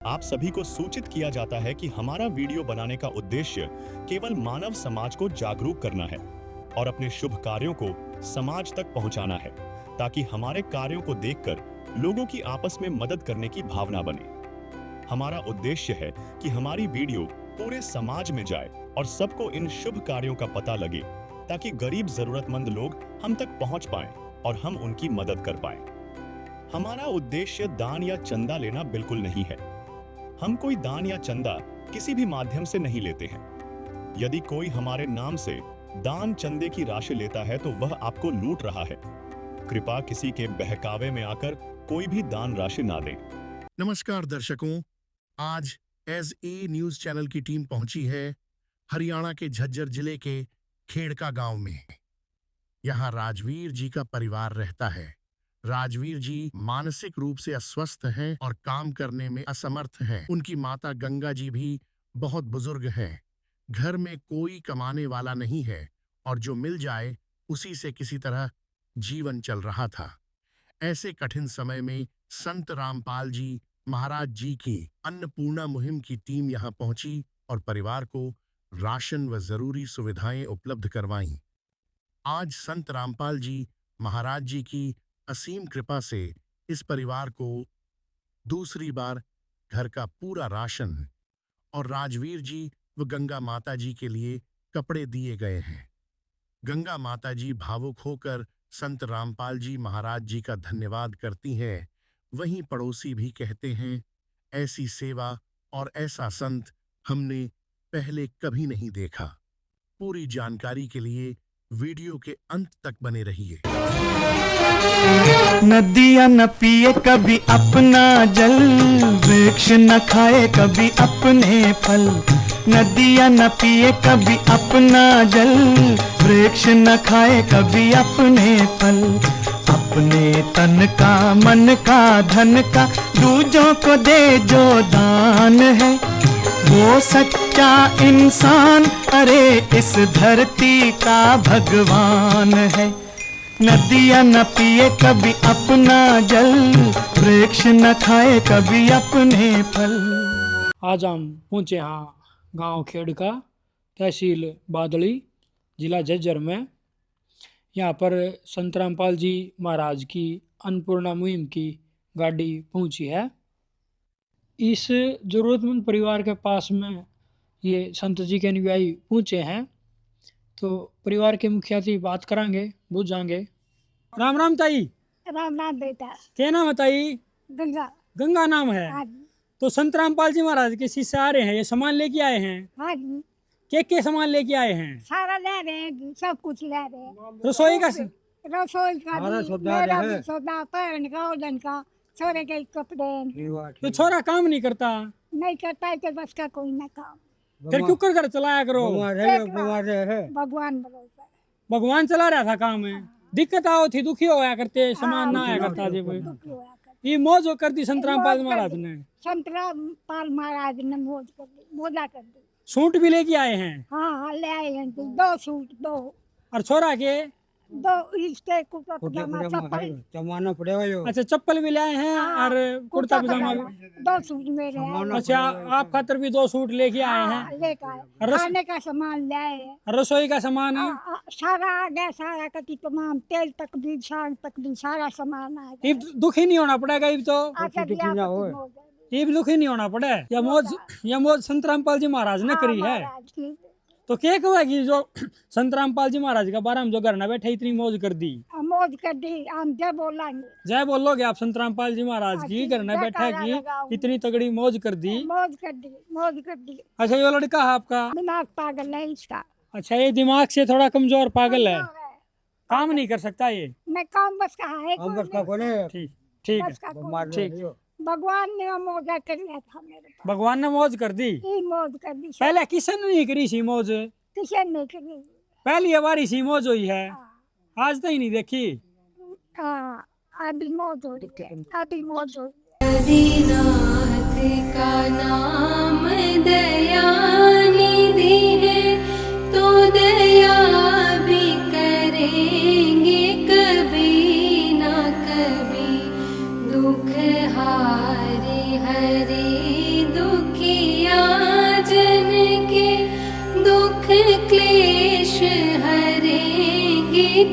आप सभी को सूचित किया जाता है कि हमारा वीडियो बनाने का उद्देश्य केवल मानव समाज को जागरूक करना है और अपने शुभ कार्यों को समाज तक पहुंचाना है, ताकि हमारे कार्यों को देखकर लोगों की आपस में मदद करने की भावना बने। हमारा उद्देश्य है कि हमारी वीडियो पूरे समाज में जाए और सबको इन शुभ कार्यों का पता लगे, ताकि गरीब जरूरतमंद लोग हम तक पहुंच पाएं और हम उनकी मदद कर पाएं। हमारा उद्देश्य दान या चंदा लेना बिल्कुल नहीं है। हम कोई दान या चंदा किसी भी माध्यम से नहीं लेते हैं। यदि कोई हमारे नाम से दान चंदे की राशि लेता है तो वह आपको लूट रहा है। कृपया किसी के बहकावे में आकर कोई भी दान राशि ना दें। नमस्कार दर्शकों, आज एज ए न्यूज चैनल की टीम पहुंची है हरियाणा के झज्जर जिले के खेड़का गांव में। यहां राजवीर जी का परिवार रहता है। राजवीर जी मानसिक रूप से अस्वस्थ हैं और काम करने में असमर्थ हैं। उनकी माता गंगा जी भी बहुत बुजुर्ग हैं। घर में कोई कमाने वाला नहीं है और जो मिल जाए उसी से किसी तरह जीवन चल रहा था। ऐसे कठिन समय में संत रामपाल जी महाराज जी की अन्नपूर्णा मुहिम की टीम यहां पहुंची और परिवार को राशन व जरूरी सुविधाएं उपलब्ध करवाईं। आज संत रामपाल जी महाराज जी की असीम कृपा से इस परिवार को दूसरी बार घर का पूरा राशन और राजवीर जी व गंगा माता जी के लिए कपड़े दिए गए हैं। गंगा माता जी भावुक होकर संत रामपाल जी महाराज जी का धन्यवाद करती हैं। वहीं पड़ोसी भी कहते हैं, ऐसी सेवा और ऐसा संत हमने पहले कभी नहीं देखा। पूरी जानकारी के लिए वीडियो के अंत तक बने रहिए। नदियाँ न पिए कभी अपना जल, वृक्ष न खाए कभी अपने फल। नदियाँ न पिए कभी अपना जल, वृक्ष न खाए कभी अपने फल। अपने तन का मन का धन का दूजों को दे जो दान है, वो सच्चा इंसान अरे इस धरती का भगवान है। नदियाँ न पिए कभी अपना जल, वृक्ष न खाए कभी अपने फल। आज हम पहुँचे यहाँ गांव खेड़का, तहसील बादली, जिला झज्जर में। यहाँ पर संत रामपाल जी महाराज की अन्नपूर्णा मुहिम की गाड़ी पहुँची है। इस ज़रूरतमंद परिवार के पास में ये संत जी के अनुयायी पहुँचे हैं, तो परिवार के मुखिया से बात करांगे, बुझाएंगे। राम राम ताई। राम राम बेटा। क्या नाम है ताई? गंगा। गंगा नाम है। हाँ। तो संत रामपाल जी महाराज के शिष्य आ रहे हैं, ये सामान लेके आए हैं। हाँ। क्या सामान लेके आए हैं? सारा ले रहे हैं, सब कुछ ले रहे हैं। रसोई का मेरा सौदा, पैन का, ओलन का, छोरे के कपड़े। तो छोरा काम नहीं करता? नहीं करता है तो बस का कोई ना काम। फिर क्यों कर चलाया करो? भगवान भरोसा। भगवान चला रहा था काम में। दिक्कत आओ थी, दुखी होया करते, सामान ना आया करता जी। ये मौज कर दी संत रामपाल महाराज ने। संत रामपाल महाराज ने मौज कर दी, मोजा कर दी। सूट भी लेके आए हैं? हाँ ले आए हैं, 2 सूट 2। और छोरा के 2 इसके कुर्ता पजामा चप्पल। अच्छा, चप्पल भी ले आए हैं और कुर्ता पजामा। 2 सूट मेरे हैं। अच्छा, आप खातर भी 2 सूट लेके आए हैं। लेकर आए। खाने का सामान ले आए हैं। रसोई का सामान है सारा आ गया, सारा कति तमाम, तेल तक भी, साग तक भी, सारा सामान आ गया। ये दुखी नहीं होना पड़ेगा। ये तो ये भी दुखी नहीं होना पड़े। या मौज संत रामपाल जी महाराज ने करी है। तो क्या कहेगी जो संत रामपाल जी महाराज का बारे में जो घर न बैठे इतनी मौज कर दी? मौज कर दी, हम जय बोलेंगे। जय बोलोगे आप संत रामपाल जी महाराज की? घर न बैठा की इतनी तगड़ी मौज कर दी। मौज कर दी, मौज कर दी। अच्छा, ये लड़का है आपका? दिमाग पागल है इसका। अच्छा, ये दिमाग से थोड़ा कमजोर पागल है, काम नहीं कर सकता ये। मैं काम बस का है। ठीक ठीक है, ठीक। भगवान ने मौजा कर लिया था मेरे पास। भगवान ने मौज कर दी। मौज कर दी। पहले किसी ने नहीं करी सी मौज? किसी ने करी। पहली बारी सी मौज हुई है। आज तो ही नहीं देखी। अभी मौज हो रही है, अभी मौज हो रही है। आदिनाथ का नाम दयानिधि है, तो दया भी करेंगे कभी ना कभी। दुख हारे हरे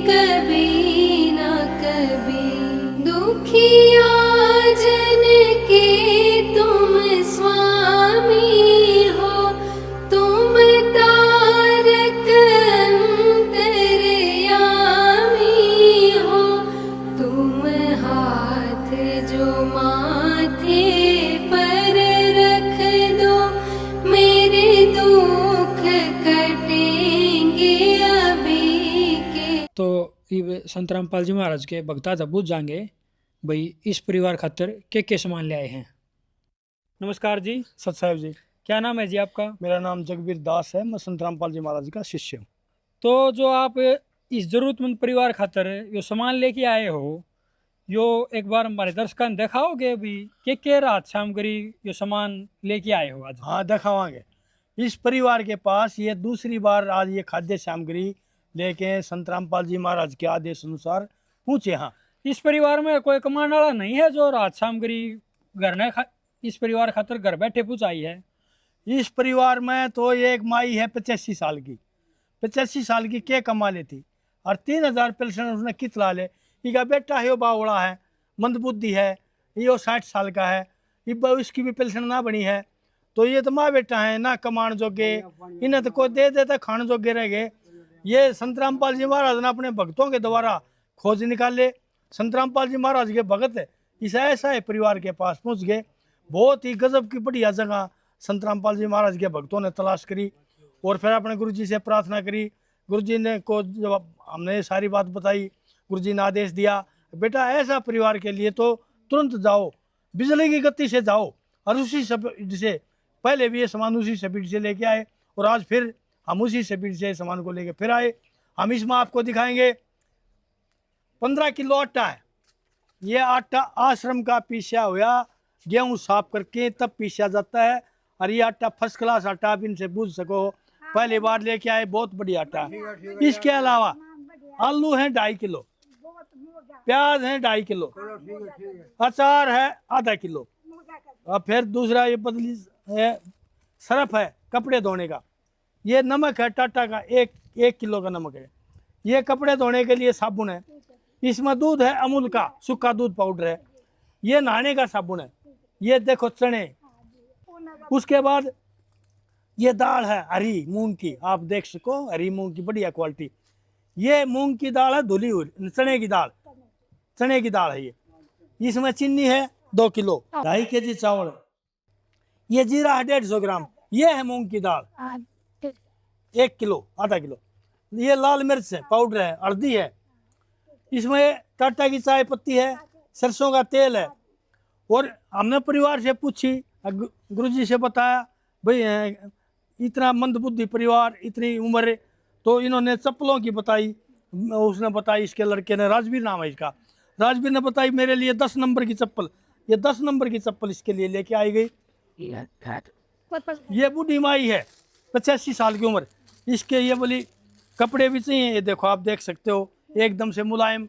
कभी ना कभी। दुखिया जन के तुम स्वामी हो, तुम तारक अंतर्यामी हो, तुम हाथ जो माथे पर रख दो, मेरे दुख कटेंगे अभी के। तो ये संत रामपाल जी महाराज के भक्ता था पूछ जाएंगे भाई इस परिवार खातिर के सामान ले आए हैं। नमस्कार जी। सत साहब जी, क्या नाम है जी आपका? मेरा नाम जगबीर दास है। मैं संत रामपाल जी महाराज का शिष्य हूँ। तो जो आप इस जरूरतमंद परिवार खातिर यो सामान लेके आए हो, यो एक बार हमारे दर्शकों ने दिखाओगे भी के रात सामग्री यो सामान लेके आए हो आज? हाँ, दिखावांगे। इस परिवार के पास ये दूसरी बार आज ये खाद्य सामग्री लेके संत रामपाल जी महाराज के आदेश अनुसार पहुँचे। हाँ, इस परिवार में कोई कमाने वाला नहीं है जो रात सामग्री घर ने इस परिवार खातिर घर बैठे पहुँचाई है? इस परिवार में तो एक माई है 85 साल की, 85 साल की क्या कमा लेती और 3000 पेंशन उसने कित ला ले। इनका बेटा है वो बावड़ा है, मंदबुद्धि है, ये 60 साल का है, इसकी भी पेंशन ना बनी है। तो ये तो माँ बेटा है ना कमान जोगे, इन्हें तो कोई दे देता खाने जोगे रह गए। ये संत रामपाल जी महाराज ने अपने भक्तों के द्वारा खोज निकाले। संत रामपाल जी महाराज के भगत इस ऐसा परिवार के पास पहुँच गए। बहुत ही गजब की बढ़िया जगह संत रामपाल जी महाराज के भक्तों ने तलाश करी और फिर अपने गुरु जी से प्रार्थना करी। गुरु जी ने को जब हमने सारी बात बताई, गुरु जी ने आदेश दिया बेटा ऐसा परिवार के लिए तो तुरंत जाओ, बिजली की गति से जाओ। और उसी स्पीड से पहले भी ये सामान उसी स्पीड से लेके आए और आज फिर हम उसी स्पीड से सामान को लेके फिर आए। हम इसमें आपको दिखाएंगे 15 किलो आटा है। ये आटा आश्रम का पीसा हुआ गेहूँ साफ करके तब पीसा जाता है। और ये आटा फर्स्ट क्लास आटा, आप इनसे पूछ सको, पहली बार लेके आए, बहुत बढ़िया आटा है। इसके अलावा आलू हैं 2.5 किलो, प्याज हैं 2.5 किलो, अचार है आधा किलो, और फिर दूसरा ये बदली है सरफ है कपड़े धोने का, ये नमक है टाटा का 1 किलो का नमक है, ये कपड़े धोने के लिए साबुन है, इसमें दूध है अमूल का सूखा दूध पाउडर है, ये नहाने का साबुन है, ये देखो चने। उसके बाद ये दाल है हरी मूंग की, आप देख सको हरी मूंग की बढ़िया क्वालिटी। ये मूंग की दाल है धुली हुई, चने की दाल है ये। इसमें चीनी है 2 किलो, 2.5 केजी चावल है, ये जीरा है 150 ग्राम, ये है मूंग की दाल 1 किलो आधा किलो, ये लाल मिर्च है पाउडर है, हल्दी है, इसमें टाटा की चाय पत्ती है, सरसों का तेल है। और हमने परिवार से पूछी, गुरुजी से बताया भाई इतना मंदबुद्धि परिवार, इतनी उम्र, तो इन्होंने चप्पलों की बताई। उसने बताई, इसके लड़के ने, राजवीर नाम है इसका, राजवीर ने बताई मेरे लिए 10 नंबर की चप्पल, ये 10 नंबर की चप्पल इसके लिए लेके आई गई। ये बूढ़ी माई है 85 साल की उम्र, इसके ये बोली कपड़े भी चाहिए, ये देखो आप देख सकते हो एकदम से मुलायम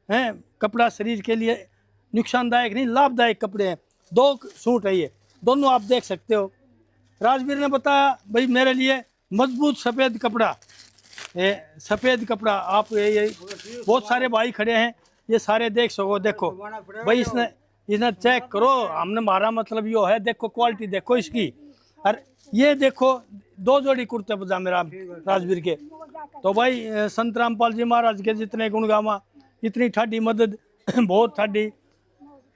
हैं कपड़ा, शरीर के लिए नुकसानदायक नहीं लाभदायक कपड़े हैं। 2 सूट है ये, दोनों आप देख सकते हो। राजवीर ने बताया भाई मेरे लिए मजबूत सफ़ेद कपड़ा, सफ़ेद कपड़ा, आप ये बहुत सारे भाई खड़े हैं, ये सारे देख सको, देखो भाई इसने चेक करो, हमने हमारा मतलब यो है, देखो क्वालिटी देखो इसकी। और ये देखो 2 जोड़ी कुर्ते पजामे राजवीर के। तो भाई संत रामपाल जी महाराज के जितने गुण गावा, इतनी ठाडी मदद बहुत ठाडी,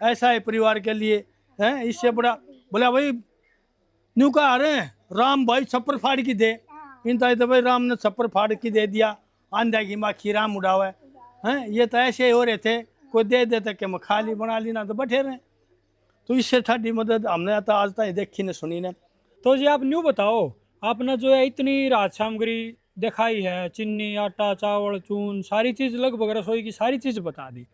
ऐसा है परिवार के लिए हैं। इससे बड़ा बोला भाई न्यू का आ रहे हैं राम भाई छप्पर फाड़ की दे, इन तो भाई राम ने छप्पर फाड़ की दे दिया, आंधा की माखी राम उड़ावा है। ये तो ऐसे ही हो रहे थे, कोई दे देते कि मैं खा ली बना ली ना तो बैठे रहे। तो इससे ठाडी मदद हमने तो आज तक देखी ने सुनी ने। तो जी आप न्यू बताओ, आपने जो है इतनी रात सामग्री दिखाई है, चीनी आटा चावल चून सारी चीज़ लगभग रसोई की सारी चीज़ बता दी,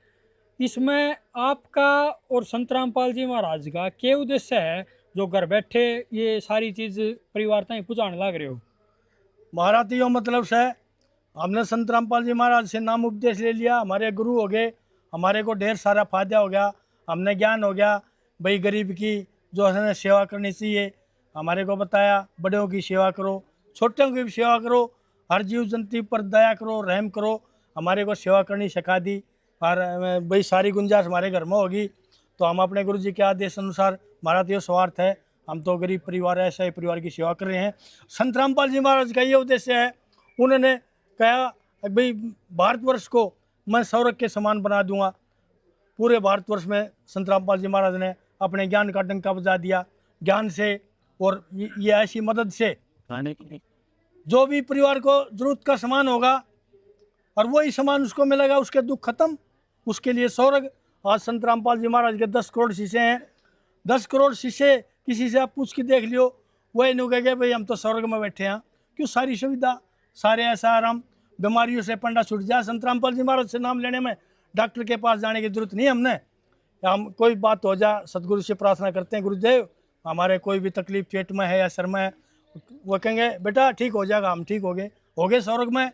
इसमें आपका और संत रामपाल जी महाराज का क्या उद्देश्य है जो घर बैठे ये सारी चीज़ परिवार तक पहुँचाने लग रहे हो? महाराज यो मतलब से हमने संत रामपाल जी महाराज से नाम उपदेश ले लिया, हमारे गुरु हो गए, हमारे को ढेर सारा फायदा हो गया, हमने ज्ञान हो गया भाई गरीब की जो हमें सेवा करनी चाहिए, हमारे को बताया बड़ों की सेवा करो, छोटों की भी सेवा करो, हर जीव जंतु पर दया करो, रहम करो। हमारे को सेवा करनी सिखा दी। और भाई सारी गुंजाइश हमारे घर में होगी तो हम अपने गुरु जी के आदेश अनुसार, हमारा तो ये स्वार्थ है, हम तो गरीब परिवार है, ऐसे परिवार की सेवा कर रहे हैं। संत रामपाल जी महाराज का ये उद्देश्य है, उन्होंने कहा भाई भारतवर्ष को मैं स्वर्ग के समान बना दूंगा। पूरे भारतवर्ष में संत रामपाल जी महाराज ने अपने ज्ञान का डंका बजा दिया। ज्ञान से और ये ऐसी मदद से जो भी परिवार को जरूरत का सामान होगा और वही सामान उसको मिलेगा, उसके दुख खत्म, उसके लिए स्वर्ग। आज संत रामपाल जी महाराज के 10 करोड़ शिष्य हैं। 10 करोड़ शिष्य किसी से आप पूछ के देख लियो, वही नहीं कहेंगे भाई हम तो स्वर्ग में बैठे हैं। क्यों? सारी सुविधा, सारे ऐसा आराम, बीमारियों से पंडा छूट जाए। संत रामपाल जी महाराज से नाम लेने में डॉक्टर के पास जाने की जरूरत नहीं है हमने। हम कोई बात हो जाए सतगुरु से प्रार्थना करते हैं, गुरुदेव हमारे कोई भी तकलीफ पेट में है या सर में है, वो कहेंगे बेटा ठीक हो जाएगा, हम ठीक हो गए स्वर्ग में।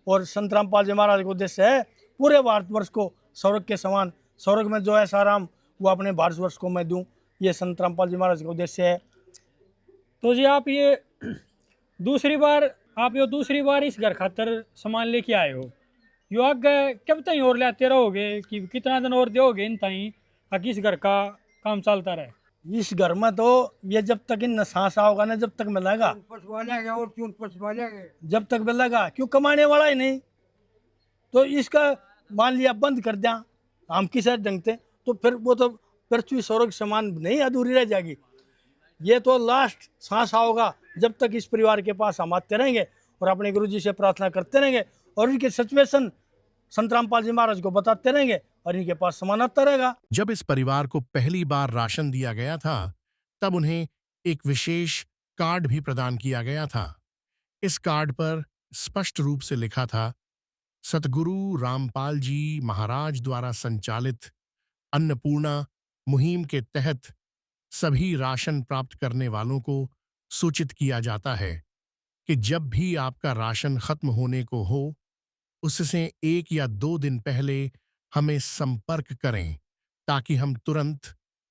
और संत रामपाल जी महाराज का उद्देश्य है पूरे भारतवर्ष को स्वर्ग के समान, स्वर्ग में जो ऐसा आराम वो अपने भारतवर्ष को मैं दूं, ये संत रामपाल जी महाराज का उद्देश्य है। तो जी आप ये दूसरी बार इस घर खातर सामान लेके आए हो, यो आगे कब तक और लाते रहोगे कि कितना दिन और दोगे इन ताई ताकि इस घर का काम चलता रहे? इस घर में तो ये जब तक इन सांस आओगा ना, जब तक मिलेगा, जब तक मिलेगा, क्यों कमाने वाला ही नहीं। तो इसका मान लिया बंद कर दिया हम किसी ढंग से, तो फिर वो तो पृथ्वी स्वर्ग समान नहीं, अधूरी रह जाएगी। ये तो लास्ट सांस आओगा जब तक इस परिवार के पास हम आते रहेंगे और अपने गुरु जी से प्रार्थना करते रहेंगे और इनकी सिचुएशन संत रामपाल जी महाराज को बताते रहेंगे और इनके पास सामान आता रहेगा। जब इस परिवार को पहली बार राशन दिया गया था तब उन्हें एक विशेष कार्ड भी प्रदान किया गया था। इस कार्ड पर स्पष्ट रूप से लिखा था, सतगुरु रामपाल जी महाराज द्वारा संचालित अन्नपूर्णा मुहिम के तहत सभी राशन प्राप्त करने वालों को सूचित किया जाता है कि जब भी आपका राशन खत्म होने को हो उससे 1 या 2 दिन पहले हमें संपर्क करें ताकि हम तुरंत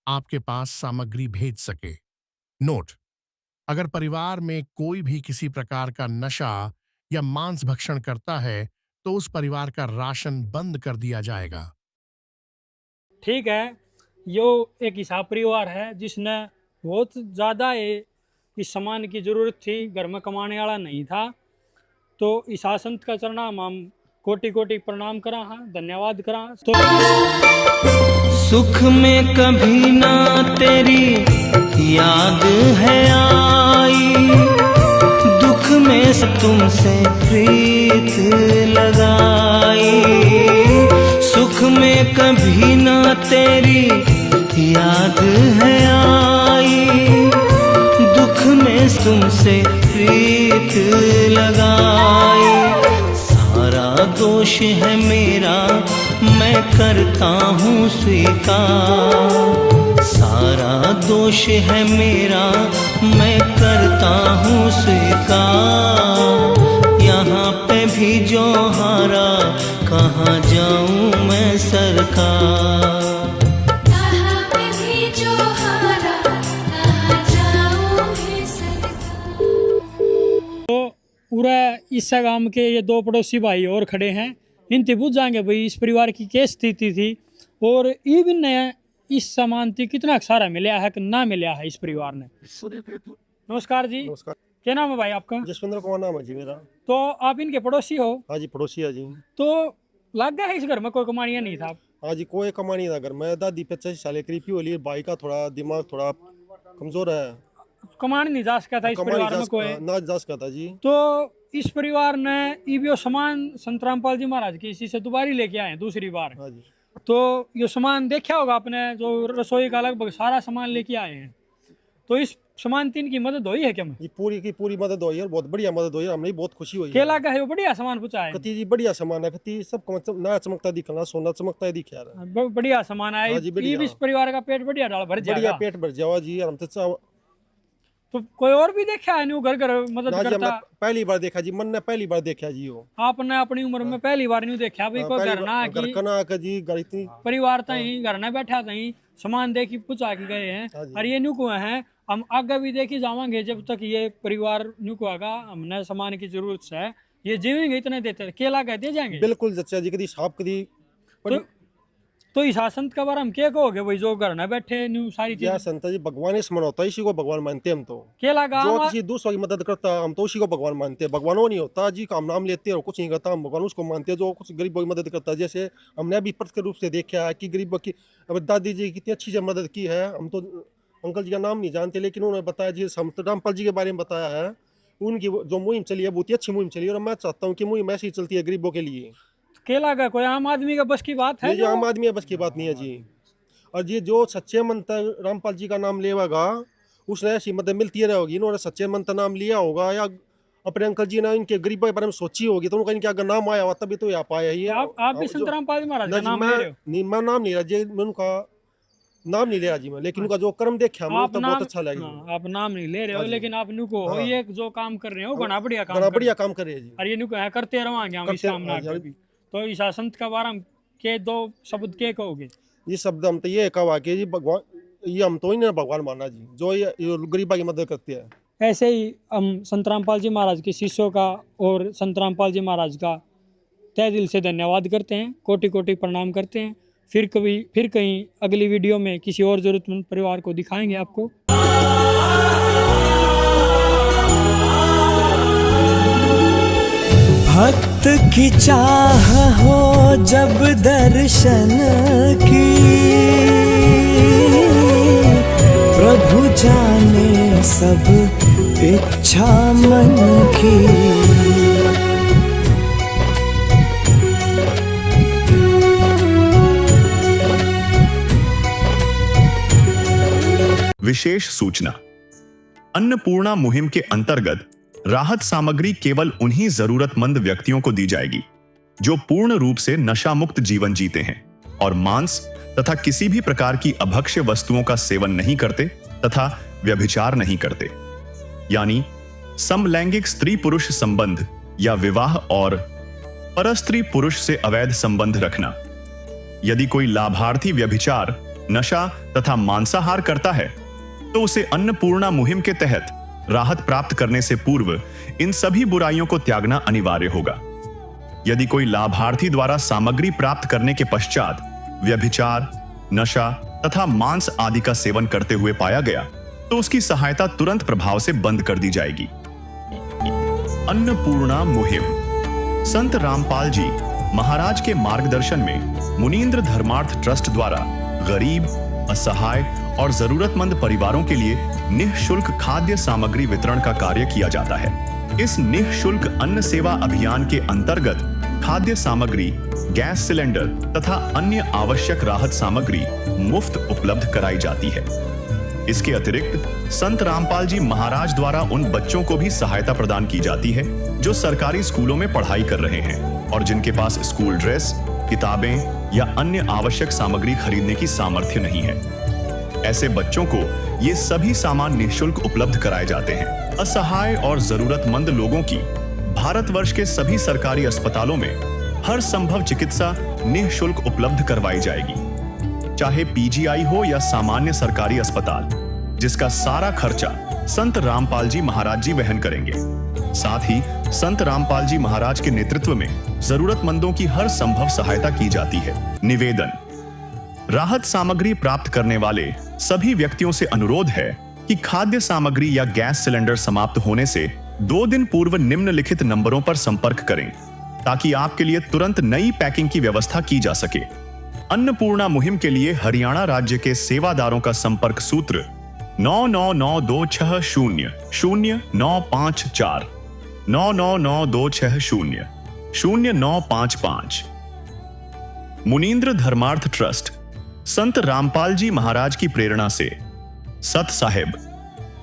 आपके पास सामग्री भेज सके। नोट: अगर परिवार में कोई भी किसी प्रकार का नशा या मांस भक्षण करता है तो उस परिवार का राशन बंद कर दिया जाएगा। ठीक है, यो एक हिसाब परिवार है जिसने बहुत ज़्यादा इस सामान की ज़रूरत थी, घर में कमाने वाला नहीं था। तो इस संत का चरणाम हम कोटि कोटि प्रणाम करा, हाँ धन्यवाद करा। तो सुख में कभी ना तेरी याद है आई, दुख में तुमसे प्रीत लगाई। सुख में कभी ना तेरी याद है आई, दुख में तुमसे प्रीत लगाई। सारा दोष है मेरा मैं करता हूँ स्वीकार, सारा दोष है मेरा मैं करता हूँ स्वीकार। यहाँ पे भी जो हारा कहाँ जाऊँ मैं सरकार। पूरा इस गांव के ये 2 पड़ोसी भाई और खड़े हैं, इनसे पूछ जाएंगे भाई इस परिवार की क्या स्थिति थी और ये भी नया इस सामान थी कितना सारा मिला है कि ना मिला है इस परिवार ने। नमस्कार जी। नमस्कार। क्या नाम है भाई आपका? जसविंदर कुमार नाम है जी मेरा। तो आप इनके पड़ोसी हो? हाँ जी पड़ोसी है जी। तो लग गया है इस घर में कोई कमानिया नहीं था? हाँ जी कोई कमानी था घर में। दादी 85 साल करीब की होली, भाई का थोड़ा दिमाग थोड़ा कमजोर है, कमान नहीं जा सका था इस परिवार में कोई ना जा सका था जी। तो इस परिवार ने ये सामान संत रामपाल जी महाराज की इसी से दोबारा लेके आए दूसरी बार। हाँ जी। तो ये सामान देखा होगा आपने, जो रसोई का लगभग सारा सामान लेके आए हैं। तो इस सामान तीन की मदद हुई है क्या? ये पूरी की पूरी मदद हुई है, बहुत बढ़िया मदद हुई है, हमें बहुत खुशी हुई है। केला का है वो बढ़िया सामान पूछा है? कति जी बढ़िया सामान है, कति सब नया चमकता दिखना, सोना चमकता दिख रहा है। बढ़िया सामान है। इस परिवार का पेट बढ़िया डाल भर जाएगा, बढ़िया पेट भर जावा जी। हम तो कोई और भी देखा है न्यू घर घर मदद करता? पहली बार देखा जी, मन ने पहली बार देखा जी। वो आपने अपनी उम्र में पहली बार न्यू देखा भाई कोई घर ना की जी, घर इतनी परिवार तही घर न बैठा तही सामान देखी पूछा के गए हैं। और ये न्यू कुआ है, हम आगे भी देखी जावांगे जब तक ये परिवार न्यू को आगा। हमने सामान की जरूरत है ये जीवेंगे इतने देते हैं, केला कह दे जाएंगे। बिल्कुल चाचा जी, कभी साहब कभी तो इस संत का बारे में क्या कहोगे भाई, जो घर ना बैठे न्यू सारी क्या चीजें। संत जी, भगवान ही स्मरण होता है, इसी को भगवान मानते हैं हम तो। केला का जो किसी दूसरों की मदद करता है हम तो उसी को भगवान मानते हैं। भगवान वो नहीं होता जी का हम नाम लेते हैं और कुछ नहीं करता, हम भगवान उसको मानते हैं जो कुछ गरीबों की मदद करता है। जैसे हमने अभी प्रत्यक्ष रूप से देखा है कि गरीबों की, अब दादी जी कितनी अच्छी से मदद की है। हम तो अंकल जी का नाम नहीं जानते, लेकिन उन्होंने बताया जी, संत रामपाल जी के बारे में बताया है। उनकी जो मुहिम चली है बहुत ही अच्छी मुहिम चली है, और मैं चाहता हूँ कि मुहिम ऐसी चलती है गरीबों के लिए। केला का कोई आम आदमी का बस की बात है? ये जो आम आदमी है बस की बात नहीं है जी। और ये जो सच्चे मन तक रामपाल जी का नाम लेगा उसने ऐसी मदद मिलती रहेगी। इन्होंने सच्चे मन तक नाम लिया होगा, या अपने अंकल जी ने इनके गरीबों के बारे में सोची होगी, तो उनका इनके अगर नाम आया हुआ तभी तो यहाँ पाया ही है। आप भी संत रामपाल जी महाराज का नाम ले रहे हो? नहीं, मैं नाम नहीं रहा जी, मैं उनका नाम नहीं ले रहा जी मैं, लेकिन उनका जो कर्म देखा मुझे तो बहुत अच्छा लगा। आप नाम नहीं ले रहे हो, लेकिन आप नुको हो ये जो काम कर रहे हो बड़ा बढ़िया काम, बड़ा बढ़िया काम कर रहे हैं जी। और ये नुको है करते रहोगे हम इस काम ना कभी। तो इस संत का बारे में के दो शब्द के कहोगे? ये शब्द हम तो ये कहा कि जी भगवान, ये हम तो इन्हें भगवान माना जी, जो ये गरीबा की मदद करते हैं। ऐसे ही हम संत रामपाल जी महाराज के शिष्यों का और संत रामपाल जी महाराज का तहे दिल से धन्यवाद करते हैं, कोटि कोटि प्रणाम करते हैं। फिर कहीं अगली वीडियो में किसी और जरूरतमंद परिवार को दिखाएंगे आपको। भक्त की चाह हो जब दर्शन की, प्रभु जाने सब इच्छा मन की। विशेष सूचना। अन्नपूर्णा मुहिम के अंतर्गत राहत सामग्री केवल उन्हीं जरूरतमंद व्यक्तियों को दी जाएगी जो पूर्ण रूप से नशा मुक्त जीवन जीते हैं और मांस तथा किसी भी प्रकार की अभक्ष्य वस्तुओं का सेवन नहीं करते तथा व्यभिचार नहीं करते, यानी समलैंगिक स्त्री पुरुष संबंध या विवाह और परस्त्री पुरुष से अवैध संबंध रखना। यदि कोई लाभार्थी व्यभिचार, नशा तथा मांसाहार करता है तो उसे अन्नपूर्णा मुहिम के तहत राहत प्राप्त करने से पूर्व इन सभी बुराइयों को त्यागना अनिवार्य होगा। यदि कोई लाभार्थी द्वारा सामग्री प्राप्त करने के पश्चात व्यभिचार, नशा तथा मांस आदि का सेवन करते हुए पाया गया तो उसकी सहायता तुरंत प्रभाव से बंद कर दी जाएगी। अन्नपूर्णा मुहिम संत रामपाल जी महाराज के मार्गदर्शन में मुनींद्र धर्मार्थ ट्रस्ट द्वारा गरीब, असहाय और जरूरतमंद परिवारों के लिए निःशुल्क खाद्य सामग्री वितरण का कार्य किया जाता है। इस निःशुल्क अन्न सेवा अभियान के अंतर्गत खाद्य सामग्री, गैस सिलेंडर तथा अन्य आवश्यक राहत सामग्री मुफ्त उपलब्ध कराई जाती है। इसके अतिरिक्त संत रामपाल जी महाराज द्वारा उन बच्चों को भी सहायता प्रदान की जाती है जो सरकारी स्कूलों में पढ़ाई कर रहे हैं और जिनके पास स्कूल ड्रेस, किताबें या अन्य आवश्यक सामग्री खरीदने की सामर्थ्य नहीं है। ऐसे बच्चों को ये सभी सामान निःशुल्क उपलब्ध कराए जाते हैं। असहाय और जरूरतमंद लोगों की भारतवर्ष के सभी सरकारी अस्पतालों में हर संभव चिकित्सा निःशुल्क उपलब्ध करवाई जाएगी, चाहे पीजीआई हो या सामान्य सरकारी अस्पताल, जिसका सारा खर्चा संत रामपाल जी महाराज जी वहन करेंगे। साथ ही संत रामपाल जी महाराज के नेतृत्व में जरूरतमंदों की हर संभव सहायता की जाती है। निवेदन। राहत सामग्री प्राप्त करने वाले सभी व्यक्तियों से अनुरोध है कि खाद्य सामग्री या गैस सिलेंडर समाप्त होने से 2 दिन पूर्व निम्नलिखित नंबरों पर संपर्क करें ताकि आपके लिए तुरंत नई पैकिंग की व्यवस्था की जा सके। अन्नपूर्णा मुहिम के लिए हरियाणा राज्य के सेवादारों का संपर्क सूत्र 9992600954 9992600955। मुनींद्र धर्मार्थ ट्रस्ट संत रामपाल जी महाराज की प्रेरणा से सत साहिब